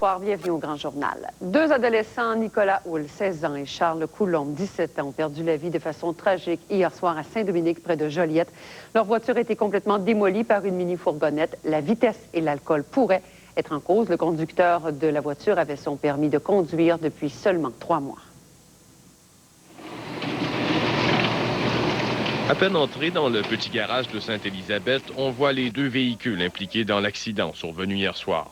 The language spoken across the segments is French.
bonsoir, bienvenue au Grand Journal. Deux adolescents, Nicolas Houle, 16 ans, et Charles Coulombe, 17 ans, ont perdu la vie de façon tragique hier soir à Saint-Dominique, près de Joliette. Leur voiture a été complètement démolie par une mini-fourgonnette. La vitesse et l'alcool pourraient être en cause. Le conducteur de la voiture avait son permis de conduire depuis seulement 3 mois. À peine entré dans le petit garage de Sainte-Élisabeth, on voit les deux véhicules impliqués dans l'accident survenu hier soir.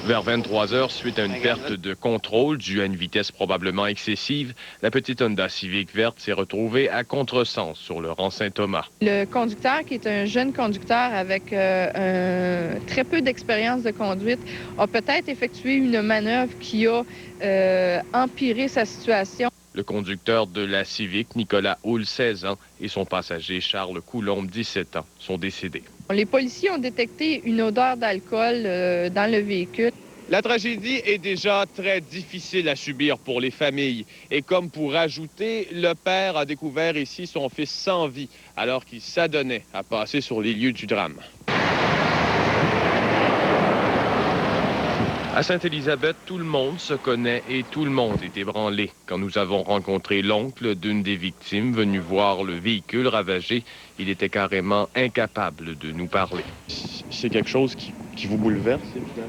Vers 23 heures, suite à une perte de contrôle due à une vitesse probablement excessive, la petite Honda Civic verte s'est retrouvée à contresens sur le rang Saint-Thomas. Le conducteur, qui est un jeune conducteur avec très peu d'expérience de conduite, a peut-être effectué une manœuvre qui a empiré sa situation. Le conducteur de la Civic, Nicolas Houle, 16 ans, et son passager, Charles Coulombe, 17 ans, sont décédés. Les policiers ont détecté une odeur d'alcool dans le véhicule. La tragédie est déjà très difficile à subir pour les familles. Et comme pour ajouter, le père a découvert ici son fils sans vie, alors qu'il s'adonnait à passer sur les lieux du drame. À Sainte-Élisabeth, tout le monde se connaît et tout le monde est ébranlé. Quand nous avons rencontré l'oncle d'une des victimes venu voir le véhicule ravagé, il était carrément incapable de nous parler. C'est quelque chose qui vous bouleverse, évidemment?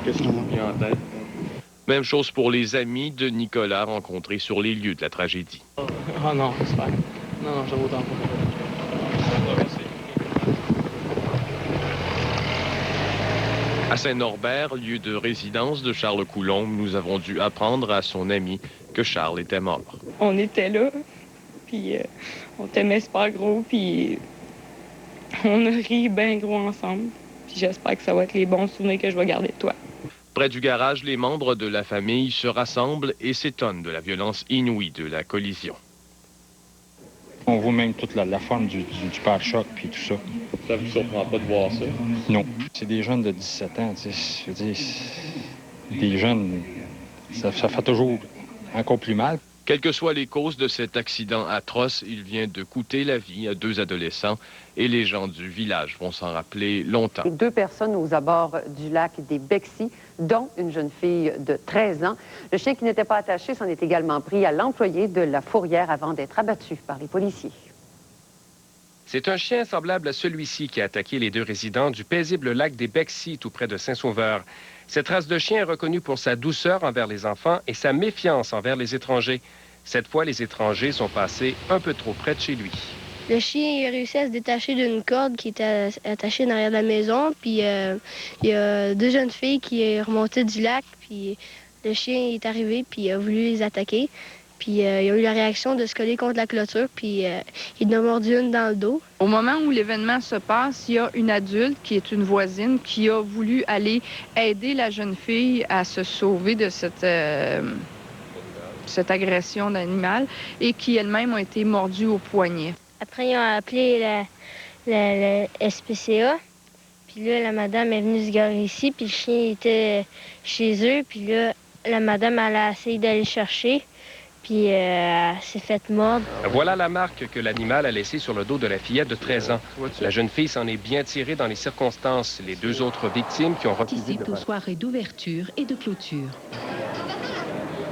Qu'est-ce qui vous vient en tête? Même chose pour les amis de Nicolas rencontrés sur les lieux de la tragédie. Oh non, j'espère. Non, j'avoue autant pas. À Saint-Norbert, lieu de résidence de Charles Coulombe, nous avons dû apprendre à son ami que Charles était mort. On était là, puis on t'aimait super gros, puis on a ri bien gros ensemble. Puis j'espère que ça va être les bons souvenirs que je vais garder de toi. Près du garage, les membres de la famille se rassemblent et s'étonnent de la violence inouïe de la collision. On voit même toute la forme du pare-choc puis tout ça. Ça vous surprend pas de voir ça? Non. C'est des jeunes de 17 ans, tu sais. Je veux dire, des jeunes, ça fait toujours encore plus mal. Quelles que soient les causes de cet accident atroce, il vient de coûter la vie à 2 adolescents et les gens du village vont s'en rappeler longtemps. 2 personnes aux abords du lac des Bexy, dont une jeune fille de 13 ans. Le chien qui n'était pas attaché s'en est également pris à l'employé de la fourrière avant d'être abattu par les policiers. C'est un chien semblable à celui-ci qui a attaqué les 2 résidents du paisible lac des Bexy, tout près de Saint-Sauveur. Cette race de chien est reconnue pour sa douceur envers les enfants et sa méfiance envers les étrangers. Cette fois, les étrangers sont passés un peu trop près de chez lui. Le chien a réussi à se détacher d'une corde qui était attachée derrière la maison. Puis il y a 2 jeunes filles qui sont remontées du lac. Puis le chien est arrivé puis il a voulu les attaquer. Puis il a eu la réaction de se coller contre la clôture, puis il en a mordu une dans le dos. Au moment où l'événement se passe, il y a une adulte qui est une voisine qui a voulu aller aider la jeune fille à se sauver de cette agression d'animal et qui elle-même a été mordue au poignet. Après, ils ont appelé la SPCA. Puis là, la madame est venue se garer ici, puis le chien était chez eux. Puis là, la madame, elle a essayé d'aller le chercher. Puis elle s'est faite mordre. Voilà la marque que l'animal a laissée sur le dos de la fillette de 13 ans. La jeune fille s'en est bien tirée dans les circonstances. Les 2 autres victimes qui ont refusé Participe aux soirées d'ouverture et de clôture.